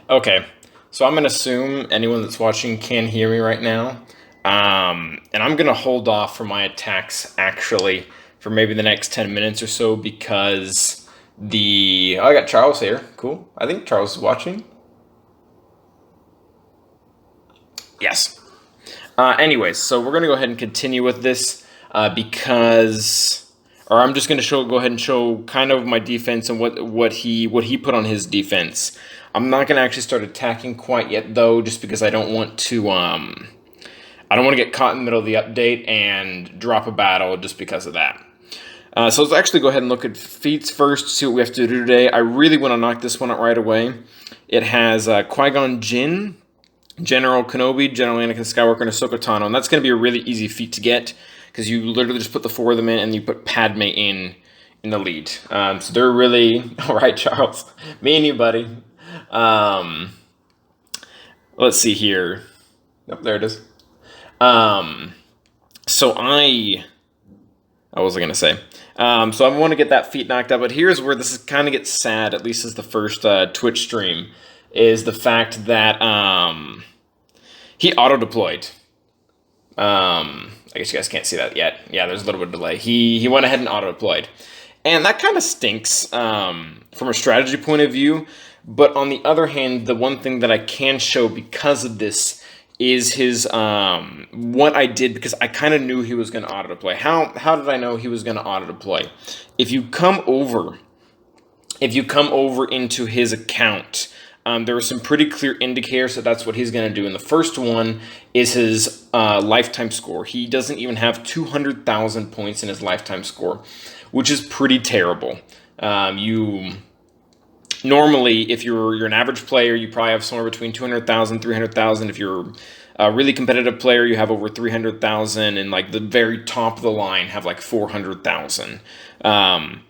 Okay, so I'm going to assume anyone that's watching can hear me right now. And I'm going to hold off for my attacks, actually, for maybe the next 10 minutes or so because the... Oh, I got Charles here. Cool. I think Charles is watching. Yes. Anyways, so we're going to go ahead and continue with this because... Or I'm just going to go ahead and show kind of my defense and what he put on his defense. I'm not going to actually start attacking quite yet, though, just because I don't want to get caught in the middle of the update and drop a battle just because of that. So let's actually go ahead and look at feats first, see what we have to do today. I really want to knock this one out right away. It has Qui-Gon Jinn, General Kenobi, General Anakin Skywalker, and Ahsoka Tano, and that's going to be a really easy feat to get because you literally just put the four of them in and you put Padme in the lead. So they're really... All right, Charles. Me and you, buddy. Let's see here. Nope, there it is. So what was I going to say? So I want to get that feat knocked out, but here's where this kind of gets sad, at least as the first Twitch stream, is the fact that he auto-deployed. I guess you guys can't see that yet. Yeah, there's a little bit of delay. He went ahead and auto-deployed. And that kind of stinks from a strategy point of view. But on the other hand, the one thing that I can show because of this is his what I did, because I kind of knew he was going to auto-deploy. How did I know he was going to auto-deploy? If you come over into his account, there are some pretty clear indicators that that's what he's going to do. And the first one is his lifetime score. He doesn't even have 200,000 points in his lifetime score, which is pretty terrible. Normally, if you're an average player, you probably have somewhere between 200,000, 300,000. If you're a really competitive player, you have over 300,000, and like the very top of the line have like 400,000. And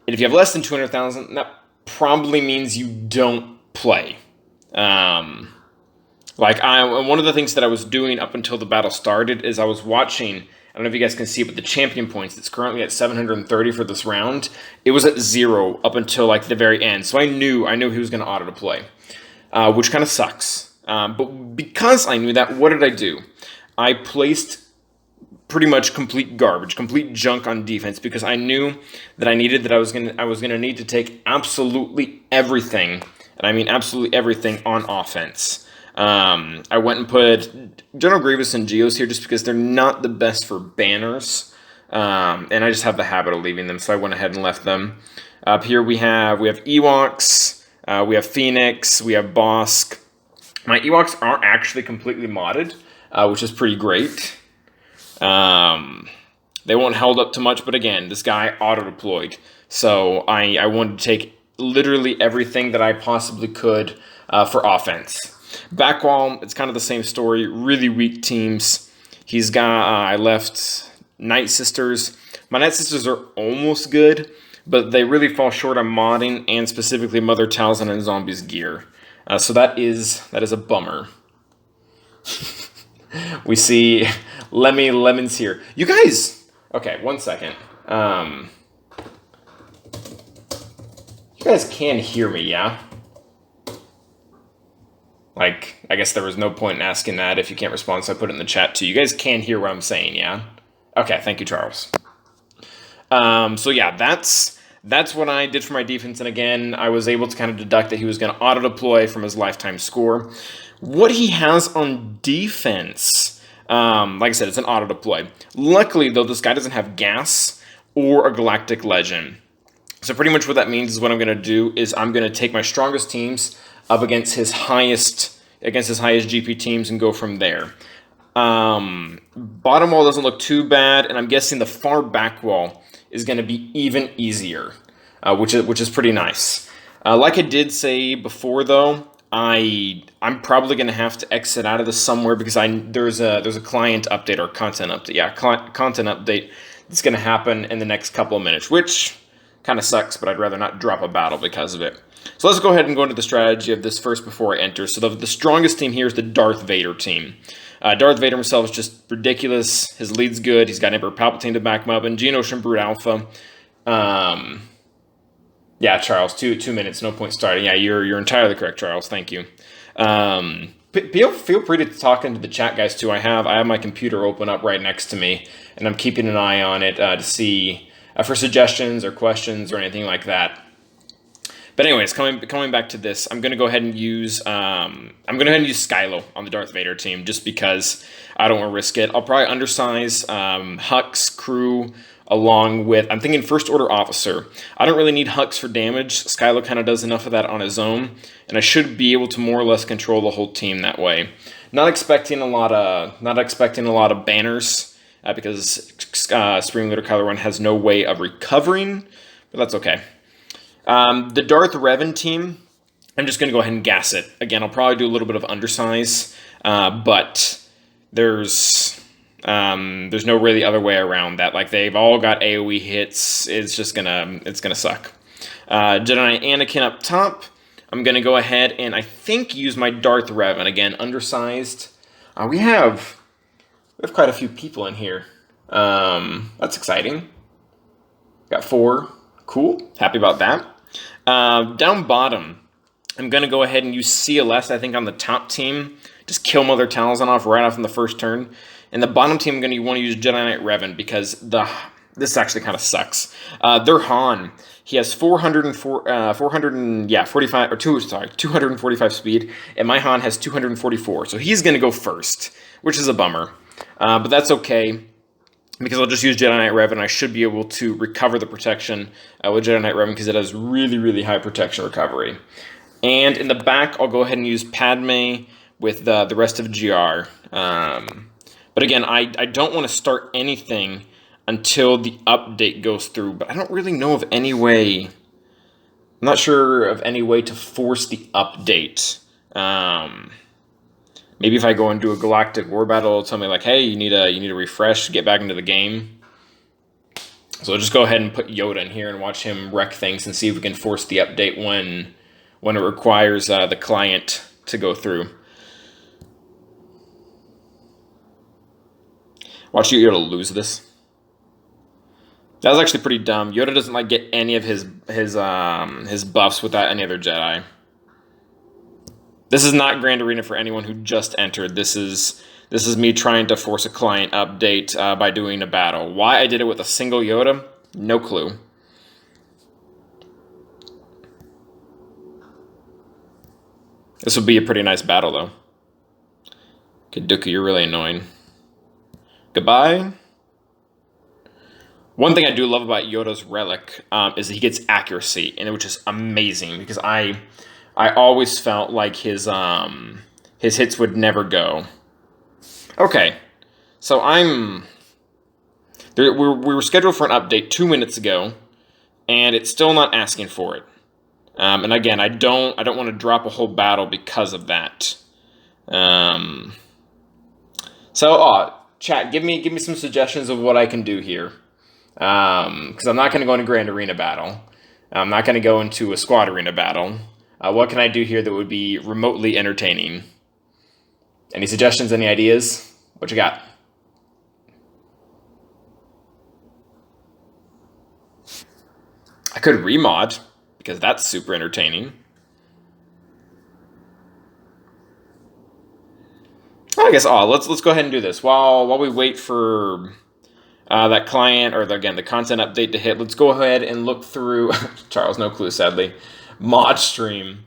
if you have less than 200,000, that probably means you don't play. One of the things that I was doing up until the battle started is I was watching. I don't know if you guys can see it, but the champion points, it's currently at 730 for this round. It was at 0 up until like the very end. So I knew he was going to auto-deploy, which kind of sucks. But because I knew that, what did I do? I placed pretty much complete garbage, complete junk on defense, because I knew that I was gonna need to take absolutely everything, and I mean absolutely everything on offense. I went and put General Grievous and Geos here just because they're not the best for banners, and I just have the habit of leaving them, so I went ahead and left them. Up here we have Ewoks, we have Phoenix, we have Bosk. My Ewoks aren't actually completely modded, which is pretty great. They won't held up too much, but again, this guy auto-deployed, so I wanted to take literally everything that I possibly could for offense. Backwall, it's kind of the same story. Really weak teams. He's got, I left Night Sisters. My Night Sisters are almost good, but they really fall short on modding and specifically Mother Talzin and Zombies gear. So that is a bummer. We see Lemons here. You guys, okay, one second. You guys can hear me, yeah? Like, I guess there was no point in asking that if you can't respond, so I put it in the chat too. You guys can hear what I'm saying, yeah? Okay, thank you, Charles. So yeah, that's what I did for my defense, and again, I was able to kind of deduct that he was going to auto-deploy from his lifetime score. What he has on defense, like I said, it's an auto-deploy. Luckily, though, this guy doesn't have gas or a Galactic Legend. So pretty much what that means is what I'm going to do is I'm going to take my strongest teams up against his highest GP teams and go from there. Bottom wall doesn't look too bad, and I'm guessing the far back wall is going to be even easier, which is pretty nice. Like I did say before, though, I'm probably going to have to exit out of this somewhere because there's a client update or content update. Yeah, content update that's going to happen in the next couple of minutes, which kind of sucks, but I'd rather not drop a battle because of it. So let's go ahead and go into the strategy of this first before I enter. So the strongest team here is the Darth Vader team. Darth Vader himself is just ridiculous. His lead's good. He's got Emperor Palpatine to back him up, and Geonosian Brute Alpha. Yeah, Charles, 2 minutes, no point starting. Yeah, you're entirely correct, Charles. Thank you. Feel free to talk into the chat, guys. Too. I have my computer open up right next to me, and I'm keeping an eye on it to see for suggestions or questions or anything like that. But anyways, coming back to this, I'm gonna go ahead and use Skylo on the Darth Vader team just because I don't want to risk it. I'll probably undersize Hux crew along with, I'm thinking First Order Officer. I don't really need Hux for damage. Skylo kind of does enough of that on his own, and I should be able to more or less control the whole team that way. Not expecting a lot of banners because Supreme Leader Kylo Ren has no way of recovering, but that's okay. The Darth Revan team, I'm just going to go ahead and gas it. Again, I'll probably do a little bit of undersize, but there's no really other way around that. Like, they've all got AoE hits. It's gonna suck. Jedi Anakin up top. I'm gonna go ahead and I think use my Darth Revan again, undersized. We have quite a few people in here. That's exciting. Got 4. Cool. Happy about that. Down bottom, I'm going to go ahead and use CLS, I think, on the top team. Just kill Mother Talzin off right off in the first turn. And the bottom team, I'm going to want to use Jedi Knight Revan because this actually kind of sucks. Their Han, he has 245 speed, and my Han has 244. So he's going to go first, which is a bummer. But that's okay, because I'll just use Jedi Knight Revan. I should be able to recover the protection with Jedi Knight Revan because it has really, really high protection recovery. And in the back, I'll go ahead and use Padme with the rest of GR. But again, I don't want to start anything until the update goes through. But I don't really know of any way. I'm not sure of any way to force the update. Maybe if I go and do a galactic war battle, it'll tell me like, hey, you need a refresh to get back into the game. So I'll just go ahead and put Yoda in here and watch him wreck things and see if we can force the update when it requires the client to go through. Watch Yoda lose this. That was actually pretty dumb. Yoda doesn't like get any of his buffs without any other Jedi. This is not Grand Arena for anyone who just entered. This is me trying to force a client update by doing a battle. Why I did it with a single Yoda? No clue. This would be a pretty nice battle, though. Okay, Dooku, you're really annoying. Goodbye. One thing I do love about Yoda's relic is that he gets accuracy, and which is amazing because I always felt like his hits would never go. Okay, so we were scheduled for an update 2 minutes ago, and it's still not asking for it. And again, I don't want to drop a whole battle because of that. Chat, give me some suggestions of what I can do here. Because I'm not going to go into Grand Arena battle. I'm not going to go into a Squad Arena battle. What can I do here that would be remotely entertaining? Any suggestions, any ideas? What you got? I could remod, because that's super entertaining. I guess, let's go ahead and do this. While we wait for that client, or the content update to hit, let's go ahead and look through, Charles, no clue, sadly, mod stream.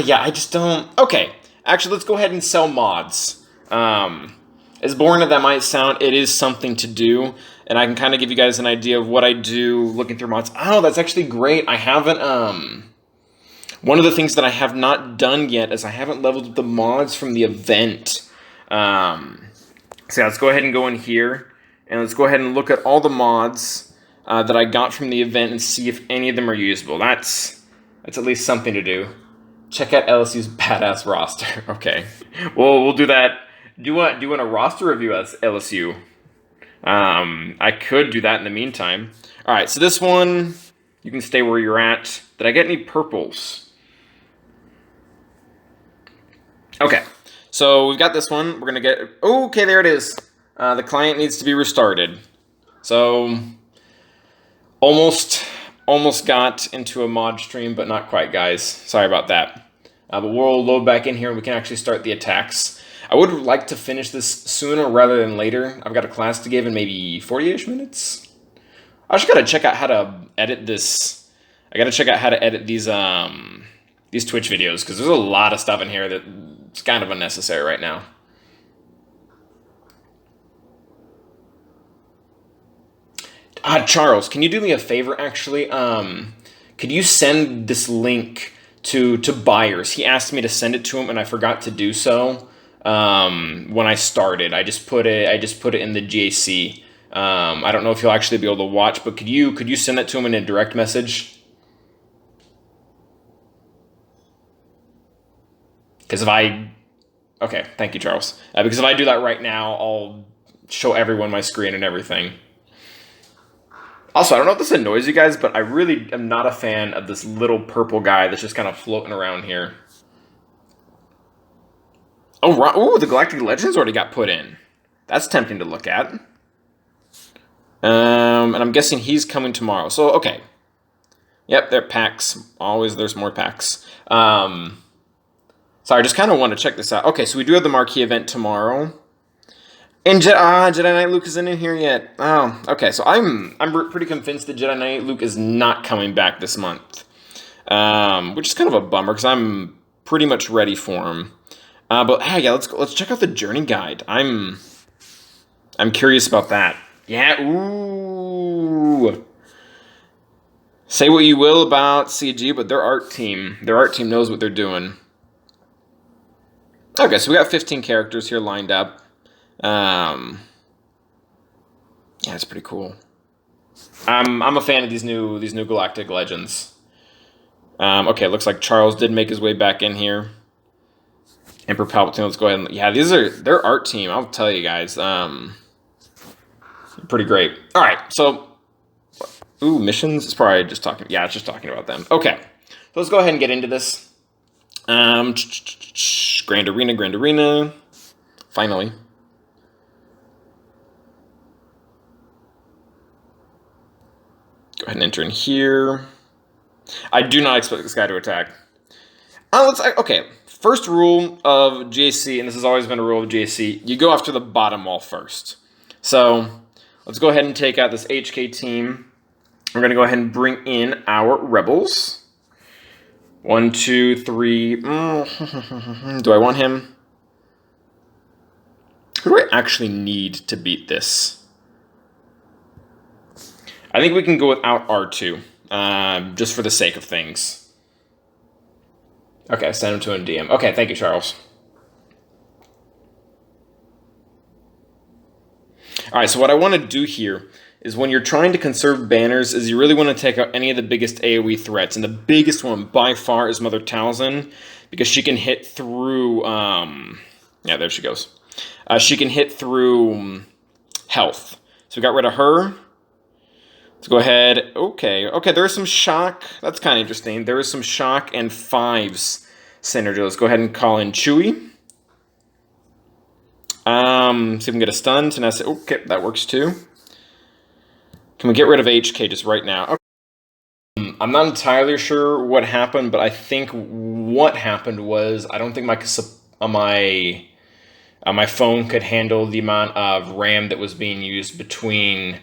Yeah, I just don't, okay. Actually, let's go ahead and sell mods. As boring as that might sound, it is something to do, and I can kind of give you guys an idea of what I do looking through mods. Oh, that's actually great. I haven't, one of the things that I have not done yet is I haven't leveled up the mods from the event. So yeah, let's go ahead and go in here, and let's go ahead and look at all the mods that I got from the event and see if any of them are usable. That's at least something to do. Check out LSU's badass roster. Okay, well, we'll do that. Do you want a roster review as LSU? I could do that in the meantime. All right, so this one, you can stay where you're at. Did I get any purples? Okay, so we've got this one. We're gonna get, okay, there it is. The client needs to be restarted. So almost Almost got into a mod stream, but not quite, guys. Sorry about that. But we'll load back in here and we can actually start the attacks. I would like to finish this sooner rather than later. I've got a class to give in maybe 40-ish minutes. I just gotta check out how to edit this. I gotta check out how to edit these Twitch videos, because there's a lot of stuff in here that's kind of unnecessary right now. Charles, can you do me a favor, actually? Could you send this link to Byers? He asked me to send it to him, and I forgot to do so when I started. I just put it in the GAC. I don't know if he'll actually be able to watch, but could you send that to him in a direct message? Because okay, thank you, Charles. Because if I do that right now, I'll show everyone my screen and everything. Also, I don't know if this annoys you guys, but I really am not a fan of this little purple guy that's just kind of floating around here. Oh, right. Ooh, the Galactic Legends already got put in. That's tempting to look at. And I'm guessing he's coming tomorrow. So, okay. Yep, there are packs. Always there's more packs. Sorry, I just kind of want to check this out. Okay, so we do have the marquee event tomorrow. And Jedi Knight Luke isn't in here yet. Oh, okay. So I'm pretty convinced that Jedi Knight Luke is not coming back this month, which is kind of a bummer because I'm pretty much ready for him. But hey, yeah, let's check out the journey guide. I'm curious about that. Yeah. Ooh. Say what you will about CG, but their art team knows what they're doing. Okay, so we got 15 characters here lined up. Yeah, it's pretty cool. I'm a fan of these new Galactic Legends. Okay, looks like Charles did make his way back in here. Emperor Palpatine, let's go ahead and... Yeah, their art team, I'll tell you guys. Pretty great. All right, so... Ooh, missions? It's probably just talking... Yeah, it's just talking about them. Okay, so let's go ahead and get into this. Grand Arena. Finally. Go ahead and enter in here. I do not expect this guy to attack. Okay, first rule of GAC, and this has always been a rule of GAC, you go after the bottom wall first. So let's go ahead and take out this HK team. We're going to go ahead and bring in our rebels. 1, 2, 3. Do I want him? Who do I actually need to beat this? I think we can go without R2, just for the sake of things. Okay, send him to a DM. Okay, thank you, Charles. All right, so what I want to do here is when you're trying to conserve banners is you really want to take out any of the biggest AoE threats. And the biggest one by far is Mother Talzin, because she can hit through... yeah, there she goes. She can hit through health. So we got rid of her. Let's go ahead. Okay, there is some shock. That's kind of interesting. There is some shock and 5s synergy. Let's go ahead and call in Chewie. See if we can get a stun. Okay, that works too. Can we get rid of HK just right now? Okay. I'm not entirely sure what happened, but I think what happened was I don't think my phone could handle the amount of RAM that was being used between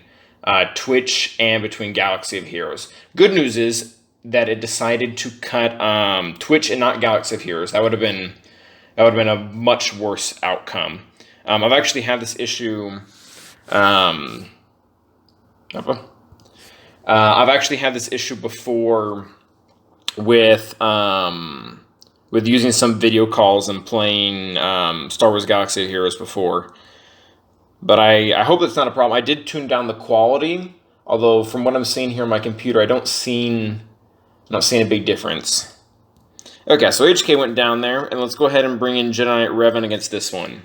Twitch and between Galaxy of Heroes. Good news is that it decided to cut Twitch and not Galaxy of Heroes. That would have been a much worse outcome. I've actually had this issue. I've actually had this issue before with using some video calls and playing Star Wars Galaxy of Heroes before. But I hope that's not a problem. I did tune down the quality, although from what I'm seeing here on my computer, I'm not seeing a big difference. Okay, so HK went down there, and let's go ahead and bring in Jedi Knight Revan against this one.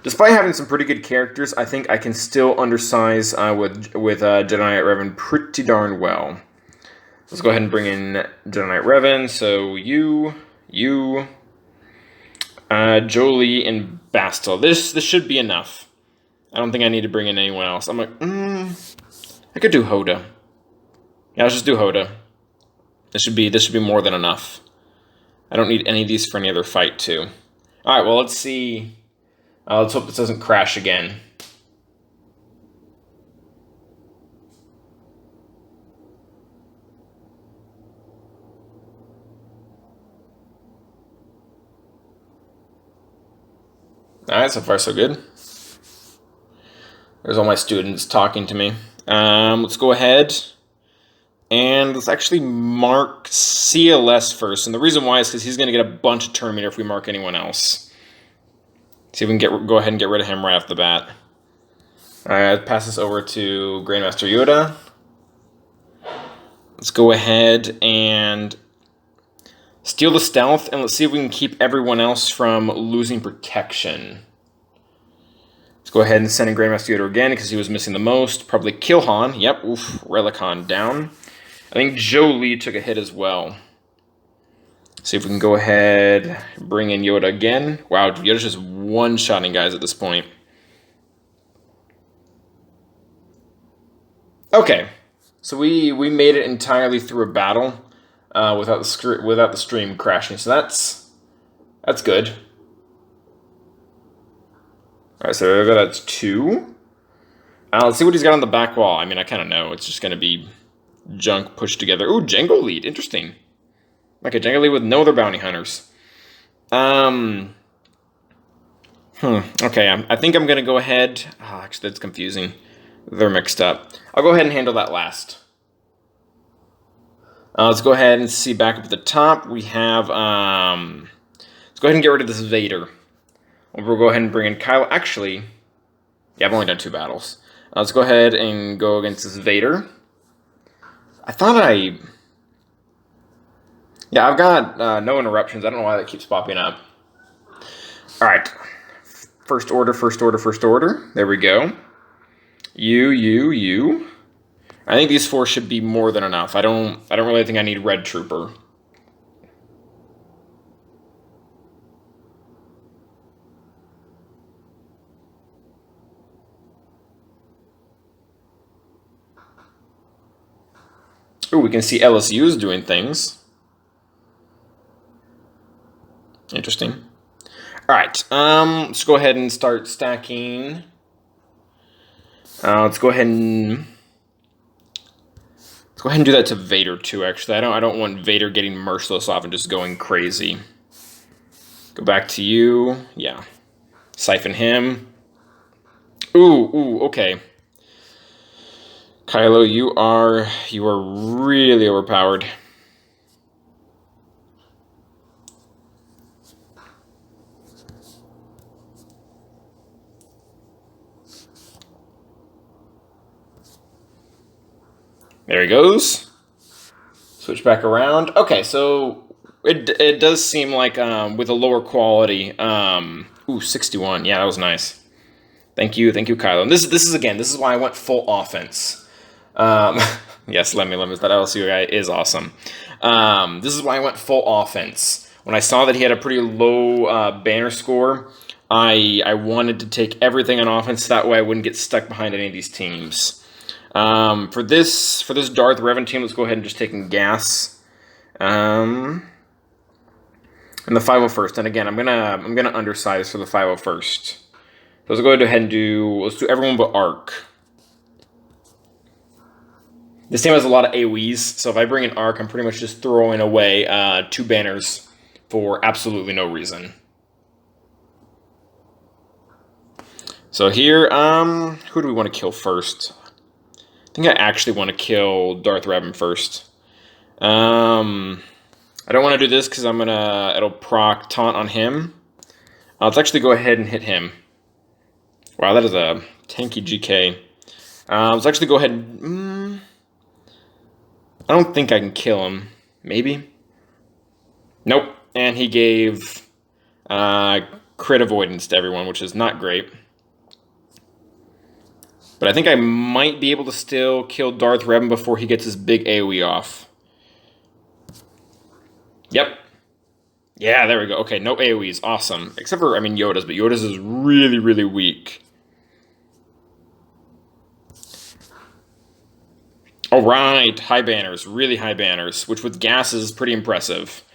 Despite having some pretty good characters, I think I can still undersize with Jedi Knight Revan pretty darn well. Let's go ahead and bring in Jedi Knight Revan. So you, Jolie, and Bastil. This should be enough. I don't think I need to bring in anyone else. I'm like, I could do Hoda. Yeah, let's just do Hoda. This should be more than enough. I don't need any of these for any other fight, too. Alright, well, let's see. Let's hope this doesn't crash again. Alright, so far so good. There's all my students talking to me. Let's go ahead and let's actually mark CLS first. And the reason why is because he's going to get a bunch of turn meter if we mark anyone else. See if we can go ahead and get rid of him right off the bat. Alright, pass this over to Grandmaster Yoda. Let's go ahead and steal the stealth, and let's see if we can keep everyone else from losing protection. Let's go ahead and send in Grandmaster Yoda again because he was missing the most. Probably kill Han. Yep, oof, Relicon down. I think Jolie took a hit as well. See if we can go ahead, bring in Yoda again. Wow, Yoda's just one-shotting guys at this point. Okay, so we made it entirely through a battle without the stream crashing. So that's good. All right, so that's 2. Let's see what he's got on the back wall. I mean, I kind of know. It's just going to be junk pushed together. Ooh, Django lead. Interesting. Okay, Django lead with no other bounty hunters. Okay, I think I'm going to go ahead. Oh, actually, that's confusing. They're mixed up. I'll go ahead and handle that last. Let's go ahead and see back up at the top. We have, let's go ahead and get rid of this Vader. We'll go ahead and bring in Kylo. Actually, yeah, I've only done 2 battles. Let's go ahead and go against this Vader. Yeah, I've got no interruptions. I don't know why that keeps popping up. All right. First order. There we go. You. I think these 4 should be more than enough. I don't really think I need Red Trooper. Ooh, we can see LSU's doing things. Interesting. All right, let's go ahead and start stacking. Let's go ahead and do that to Vader too. Actually, I don't want Vader getting merciless off and just going crazy. Go back to you. Yeah, siphon him. Ooh, okay. Kylo, you are really overpowered. There he goes. Switch back around. Okay, so it does seem like with a lower quality. Ooh, 61. Yeah, that was nice. Thank you, Kylo. And this is why I went full offense. Yes, Lemmy, that LSU guy is awesome. This is why I went full offense. When I saw that he had a pretty low banner score, I wanted to take everything on offense. That way I wouldn't get stuck behind any of these teams. For this Darth Revan team, let's go ahead and just take in gas. And the 501st. And again, I'm gonna undersize for the 501st. So let's go ahead and let's do everyone but Arc. This team has a lot of AoEs, so if I bring in Arc, I'm pretty much just throwing away 2 banners for absolutely no reason. So here, who do we want to kill first? I think I actually want to kill Darth Revan first. I don't want to do this because it'll proc taunt on him. Let's actually go ahead and hit him. Wow, that is a tanky GK. Let's actually go ahead and... I don't think I can kill him. Maybe? Nope. And he gave crit avoidance to everyone, which is not great. But I think I might be able to still kill Darth Revan before he gets his big AoE off. Yep. Yeah, there we go. Okay, no AoEs. Awesome. Except for, Yoda's, but Yoda's is really, really weak. Oh, Right, high banners, really high banners, which with gas is pretty impressive.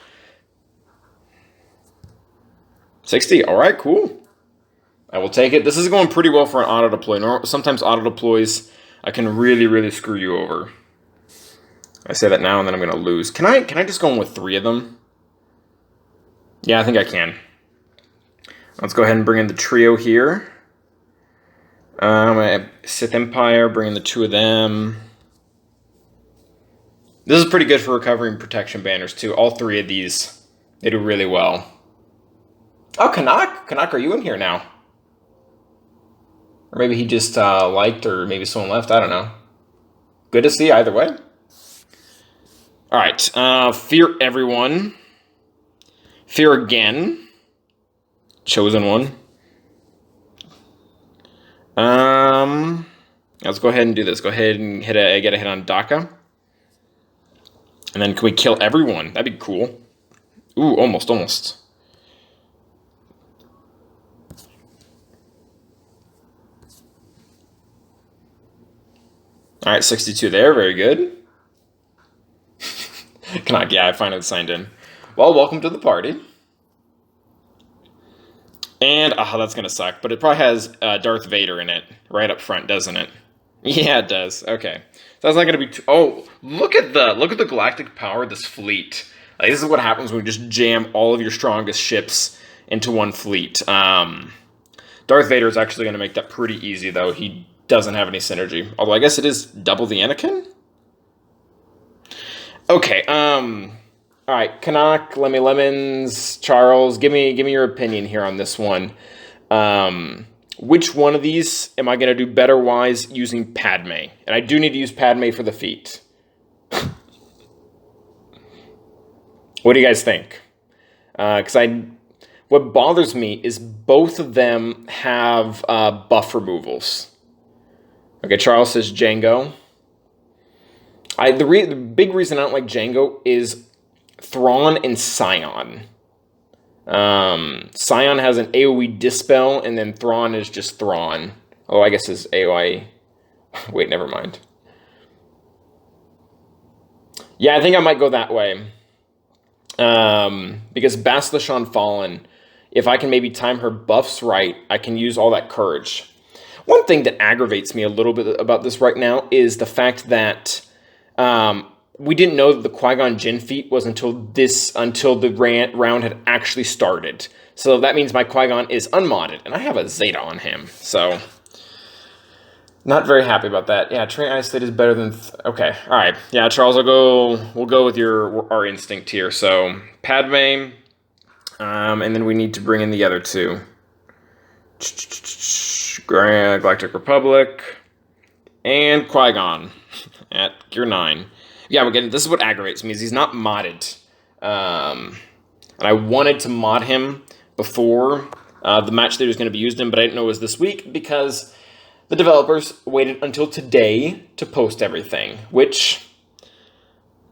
60, all right, cool. I will take it. This is going pretty well for an auto deploy. Sometimes auto deploys can really, really screw you over. I say that now and then I'm going to lose. Can I just go in with 3 of them? Yeah, I think I can. Let's go ahead and bring in the trio here. Sith Empire, bring in the 2 of them. This is pretty good for recovery and protection banners too. All 3 of these, they do really well. Oh, Kanak? Kanak, are you in here now? Or maybe he just liked, or maybe someone left. I don't know. Good to see either way. All right. Fear everyone. Fear again. Chosen one. Let's go ahead and do this. Go ahead and get a hit on Daka. And then can we kill everyone? That'd be cool. Ooh, almost. All right, 62 there. Very good. Yeah, I finally signed in. Well, welcome to the party. And, that's going to suck. But it probably has Darth Vader in it right up front, doesn't it? Yeah, it does. Okay. So that's not going to be too... Oh, look at the galactic power of this fleet. This is what happens when you just jam all of your strongest ships into one fleet. Darth Vader is actually going to make that pretty easy, though. He doesn't have any synergy. Although I guess it is double the Anakin? Okay, all right, Canuck, Lemmy Lemons, Charles, give me your opinion here on this one. Which one of these am I going to do better-wise using Padme? And I do need to use Padme for the feat. What do you guys think? What bothers me is both of them have buff removals. Okay, Charles says Django. The big reason I don't like Django is Thrawn and Scion. Scion has an AoE Dispel, and then Thrawn is just Thrawn. Oh, I guess his AoE... Wait, never mind. Yeah, I think I might go that way. Because Bastila Fallen, if I can maybe time her buffs right, I can use all that courage. One thing that aggravates me a little bit about this right now is the fact that we didn't know that the Qui-Gon Jinn feat was until the round had actually started. So that means my Qui-Gon is unmodded, and I have a Zeta on him. So, not very happy about that. Yeah, Train Isolate is better than... Okay, all right. Yeah, Charles, we'll go with our instinct here. So, Padme, and then we need to bring in the other 2. Galactic Republic, and Qui-Gon at Gear 9. Yeah, this is what aggravates me, is he's not modded. And I wanted to mod him before the match that he was going to be used in, but I didn't know it was this week because the developers waited until today to post everything, which,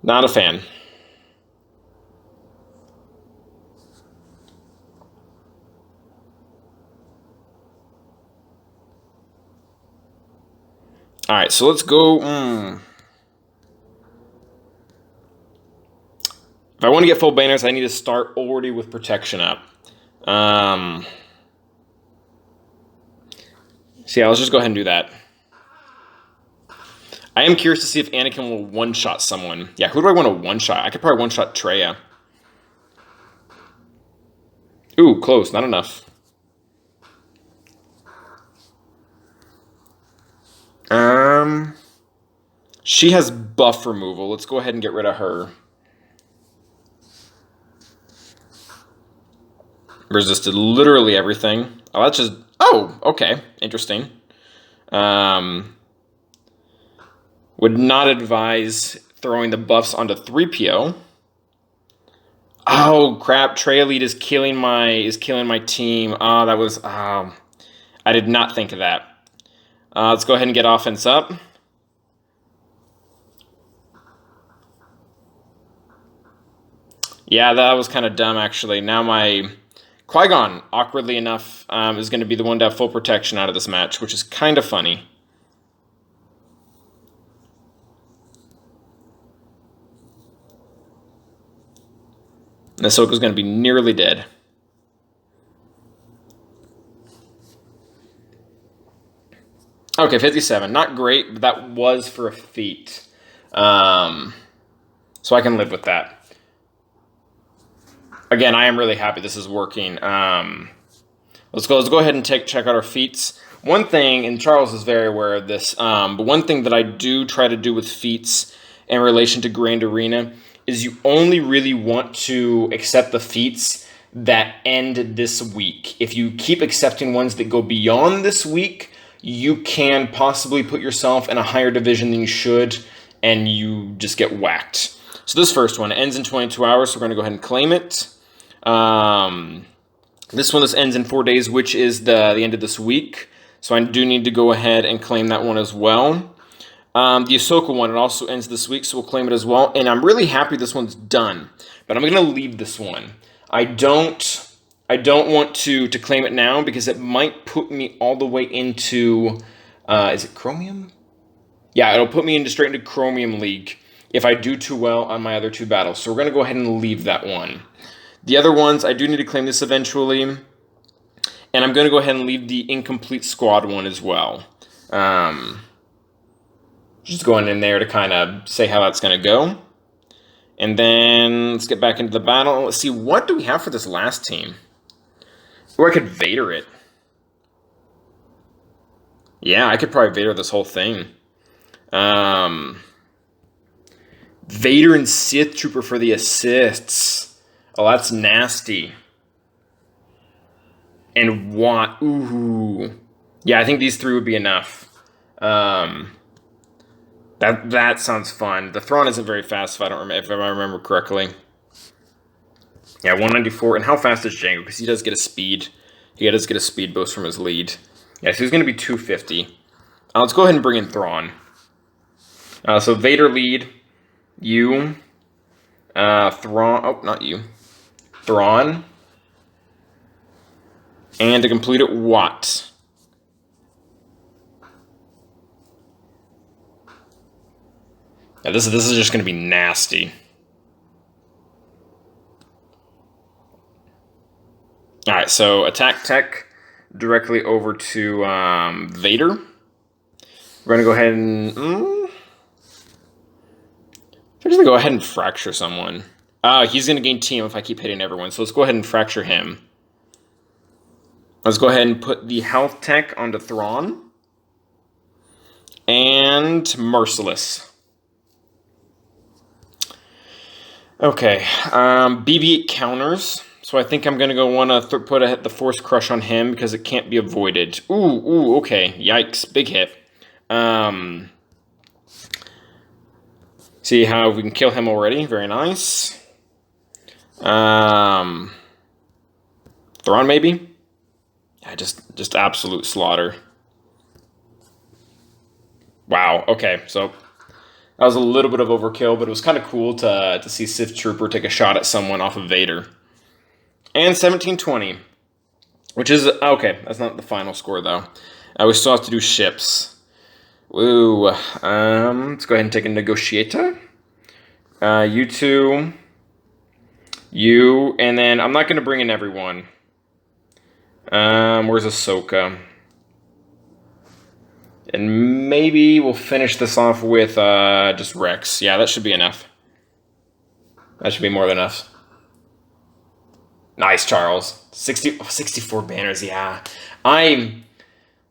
not a fan. All right, so let's go. If I want to get full banners, I need to start already with protection up. So yeah, let's just go ahead and do that. I am curious to see if Anakin will one-shot someone. Yeah, who do I want to one-shot? I could probably one-shot Traya. Ooh, close, not enough. She has buff removal. Let's go ahead and get rid of her. Resisted literally everything. Oh, that's just... Oh, okay. Interesting. Would not advise throwing the buffs onto 3PO. Oh, crap. Trey Elite is killing my team. Oh, that was... I did not think of that. Let's go ahead and get offense up. Yeah, that was kind of dumb, actually. Now my Qui-Gon, awkwardly enough, is going to be the one to have full protection out of this match, which is kind of funny. And Ahsoka's going to be nearly dead. Okay, 57. Not great, but that was for a feat. So I can live with that. Again, I am really happy this is working. Let's go ahead and check out our feats. One thing, and Charles is very aware of this, but one thing that I do try to do with feats in relation to Grand Arena is you only really want to accept the feats that end this week. If you keep accepting ones that go beyond this week, you can possibly put yourself in a higher division than you should, and you just get whacked. So this first one ends in 22 hours, so we're going to go ahead and claim it. This one, this ends in 4 days, which is the end of this week. So I do need to go ahead and claim that one as well. The Ahsoka one, it also ends this week, so we'll claim it as well. And I'm really happy this one's done, but I'm going to leave this one. I don't want to claim it now because it might put me all the way into, is it Chromium? Yeah, it'll put me straight into Chromium League if I do too well on my other two battles. So we're going to go ahead and leave that one. The other ones, I do need to claim this eventually. And I'm going to go ahead and leave the Incomplete Squad one as well. Just going in there to kind of say how that's going to go. And then let's get back into the battle. Let's see, what do we have for this last team? Or I could Vader it. Yeah, I could probably Vader this whole thing. Vader and Sith Trooper for the assists. Oh, that's nasty. And what? Ooh. Yeah, I think these three would be enough. That sounds fun. The Thrawn isn't very fast if I remember correctly. Yeah, 194. And how fast is Jango? Because he does get a speed. He does get a speed boost from his lead. Yeah, so he's going to be 250. Let's go ahead and bring in Thrawn. So Vader lead. You. Thrawn. Oh, not you. Thrawn. And to complete it, Watt. Yeah, this is just going to be nasty. All right, so attack tech directly over to Vader. We're going to go ahead and... I'm just going to go ahead and fracture someone. He's going to gain team if I keep hitting everyone, so let's go ahead and fracture him. Let's go ahead and put the health tech onto Thrawn. And Merciless. Okay, BB-8 counters. So I think I'm going to want to put the Force Crush on him because it can't be avoided. Ooh, okay. Yikes, big hit. See how we can kill him already. Very nice. Thrawn, maybe? Yeah, just absolute slaughter. Wow, okay, so that was a little bit of overkill, but it was kind of cool to see Sith Trooper take a shot at someone off of Vader. And 1720, which is, okay, that's not the final score, though. We still have to do ships. Woo. Let's go ahead and take a Negotiator. You two. You, and then I'm not going to bring in everyone. Where's Ahsoka? And maybe we'll finish this off with just Rex. Yeah, that should be enough. That should be more than enough. Nice, Charles. 64 banners, yeah. I'm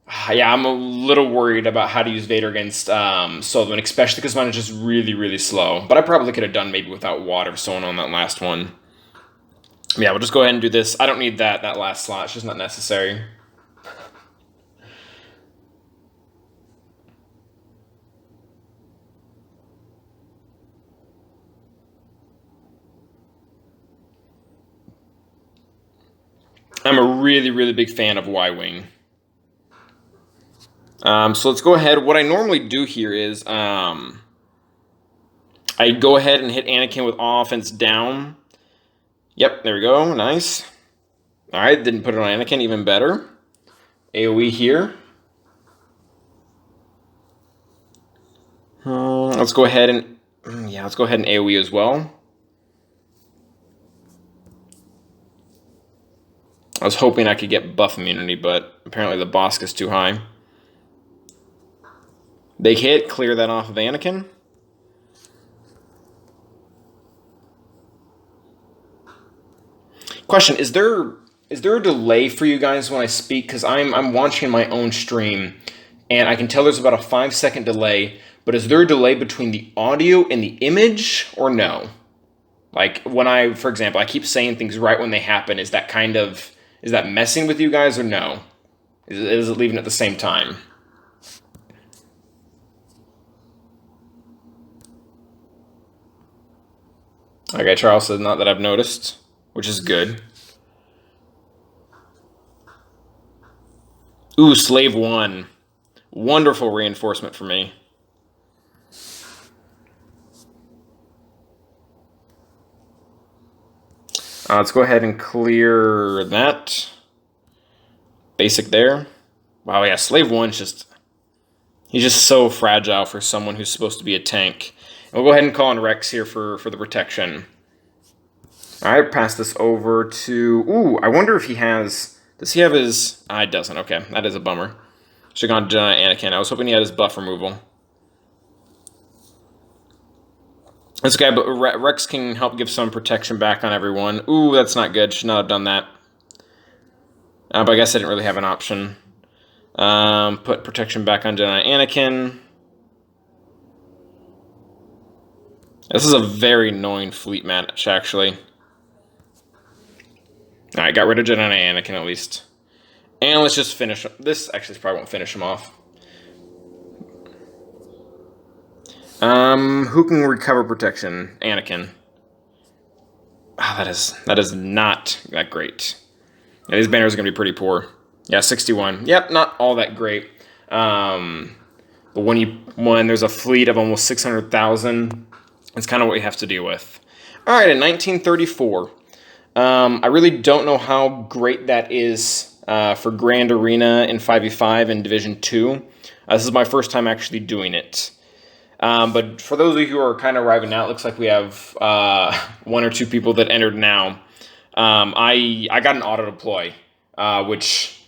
a little worried about how to use Vader against Sullivan, especially because mine is just really, really slow. But I probably could have done maybe without water someone on that last one. Yeah, we'll just go ahead and do this. I don't need that last slot. It's just not necessary. I'm a really, really big fan of Y-Wing. So let's go ahead. What I normally do here is I go ahead and hit Anakin with offense down. Yep, there we go. Nice. All right, didn't put it on Anakin. Even better. AoE here. Let's go ahead and... Yeah, let's go ahead and AoE as well. I was hoping I could get buff immunity, but apparently the Bosk is too high. Big hit, clear that off of Anakin. Question, is there a delay for you guys when I speak? Because I'm watching my own stream, and I can tell there's about a 5-second delay, but is there a delay between the audio and the image, or no? Like, when for example, I keep saying things right when they happen, is that messing with you guys, or no? Is it leaving at the same time? Okay, Charles says, not that I've noticed, which is good. Ooh, Slave 1. Wonderful reinforcement for me. Let's go ahead and clear that. Basic there. Wow, yeah, Slave 1's he's just so fragile for someone who's supposed to be a tank. And we'll go ahead and call in Rex here for the protection. Alright, pass this over to... Ooh, I wonder if he has... Does he have his... Ah, he doesn't. Okay, that is a bummer. Should have gone to Anakin. I was hoping he had his buff removal. This guy, but Rex can help give some protection back on everyone. Ooh, that's not good. Should not have done that. But I guess I didn't really have an option. Put protection back on Jedi Anakin. This is a very annoying fleet match, actually. Alright, got rid of Jedi Anakin at least. And let's just finish... This actually probably won't finish him off. Who can recover protection? Anakin. Ah, that is not that great. Yeah, these banners are going to be pretty poor. Yeah, 61. Yep, not all that great. But when there's a fleet of almost 600,000, it's kind of what you have to deal with. All right, in 1934. I really don't know how great that is for Grand Arena in 5v5 in Division 2. This is my first time actually doing it. But for those of you who are kind of arriving now, it looks like we have 1 or 2 people that entered now. I got an auto deploy, which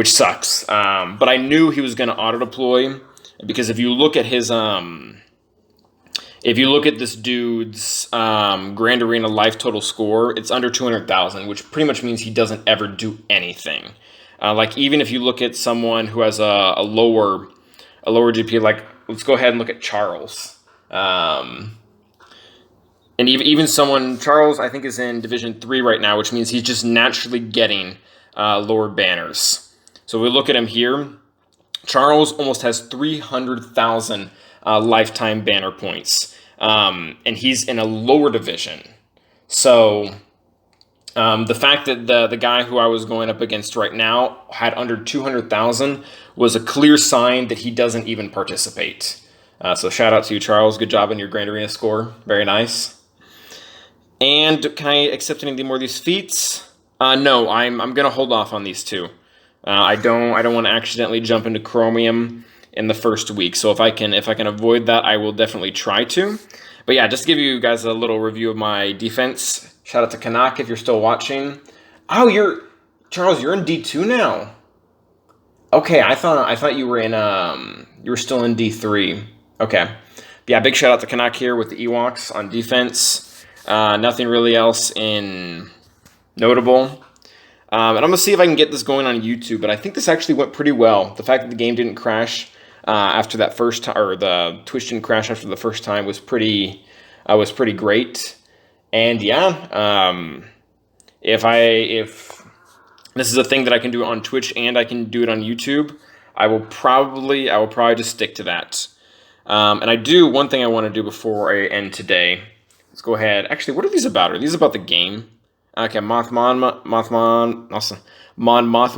sucks. But I knew he was going to auto deploy because if you look at his this dude's Grand Arena life total score, it's under 200,000, which pretty much means he doesn't ever do anything. Like even if you look at someone who has a lower GP, like let's go ahead and look at Charles. And even someone, Charles, I think is in Division 3 right now, which means he's just naturally getting lower banners. So we look at him here. Charles almost has 300,000 lifetime banner points. And he's in a lower division. So the fact that the guy who I was going up against right now had under 200,000 was a clear sign that he doesn't even participate. So shout out to you, Charles. Good job on your Grand Arena score. Very nice. And can I accept any more of these feats? No, I'm going to hold off on these 2. I don't want to accidentally jump into Chromium in the first week. So if I can avoid that, I will definitely try to. But yeah, just to give you guys a little review of my defense. Shout out to Kanak if you're still watching. Oh, Charles, you're in D2 now. Okay, I thought you were in you were still in D3. Okay. Yeah, big shout out to Kanak here with the Ewoks on defense. Nothing really else in notable. And I'm going to see if I can get this going on YouTube, but I think this actually went pretty well. The fact that the game didn't crash after that first time, or the Twitch didn't crash after the first time was pretty great. And yeah, if this is a thing that I can do on Twitch and I can do it on YouTube, I will probably just stick to that. And one thing I want to do before I end today. Let's go ahead. Actually, what are these about? Are these about the game? Okay, Mon Mothma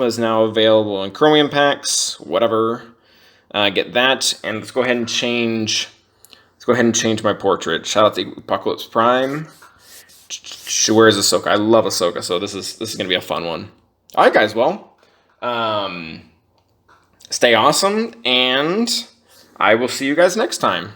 is now available in Chromium packs. Whatever. Get that, and let's go ahead and change. Let's go ahead and change my portrait. Shout out to Apocalypse Prime. Where is Ahsoka? I love Ahsoka, so this is gonna be a fun one. All right, guys. Well, stay awesome, and I will see you guys next time.